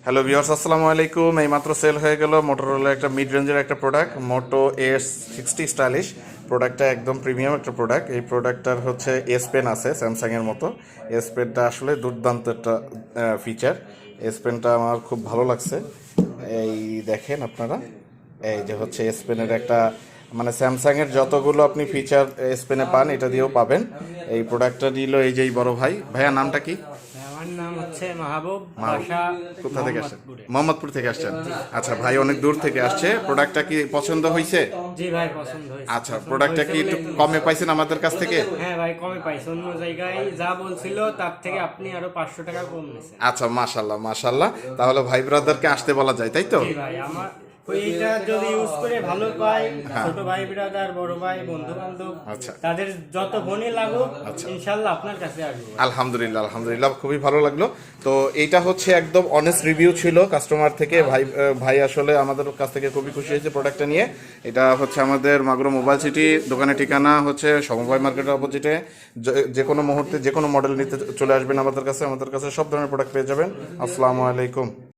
Hello viewers, আসসালামু আলাইকুম। এইমাত্র সেল হয়ে গেল মোটরোলা একটা মিড রেঞ্জের একটা প্রোডাক্ট, মোটো S60 স্টাইলিশ। প্রোডাক্টটা একদম প্রিমিয়াম একটা প্রোডাক্ট। এই প্রোডাক্টটার হচ্ছে এস পেন আছে স্যামসাংয়ের মতো। এস পেনটা আসলে দুর্দান্ত একটা ফিচার। এস পেনটা আমার খুব ভালো লাগছে। এই দেখেন আপনারা, এই যে হচ্ছে এস পেনের একটা মানে স্যামসাংয়ের যতগুলো আপনি ফিচার এস পেনে পান এটা দিয়েও পাবেন। এই প্রোডাক্টটা দিল এই যে বড় ভাইয়া নামটা কি? আমার নাম হচ্ছে মাহবুব। কোথা থেকে আসছেন? মোহাম্মদপুর থেকে আসছেন। আচ্ছা ভাই, অনেক দূর থেকে আসছে। প্রোডাক্টটা কি পছন্দ হয়েছে? জি ভাই, পছন্দ হয়েছে। আচ্ছা, প্রোডাক্টটা কি একটু কমে পাইছেন আমাদের কাছ থেকে? হ্যাঁ ভাই, কমে পাইছে। অন্য জায়গায় যা বলছিল তার থেকে আপনি আরো 500 টাকা কম নিয়েছেন। আচ্ছা, মাশাল্লাহ মাশাল্লাহ। তাহলে ভাই ব্রাদারকে আসতে বলা যায়, তাই তো? জি ভাই, আমার এইটা যদি ইউজ করে ভালো পাই, ছোট ভাই ব্রাদার, বড় ভাই, বন্ধু বান্ধব, আচ্ছা তাদের যত ফোনই লাগুক ইনশাল্লাহ আপনার কাছে আসবো। আলহামদুলিল্লাহ আলহামদুলিল্লাহ, খুবই ভালো লাগলো। তো এইটা হচ্ছে একদম অনেস্ট রিভিউ ছিল কাস্টমার থেকে। ভাই আসলে আমাদের কাছ থেকে খুবই খুশি হয়েছে প্রোডাক্টটা নিয়ে। এটা হচ্ছে আমাদের মাগুরা মোবাইল সিটি, দোকানের ঠিকানা হচ্ছে সমবায় মার্কেটের অপোজিটে। যে কোনো মুহূর্তে যে কোনো মডেল নিতে চলে আসবেন আমাদের কাছে। আমাদের কাছে সব ধরনের প্রোডাক্ট পেয়ে যাবেন। আসসালামু আলাইকুম।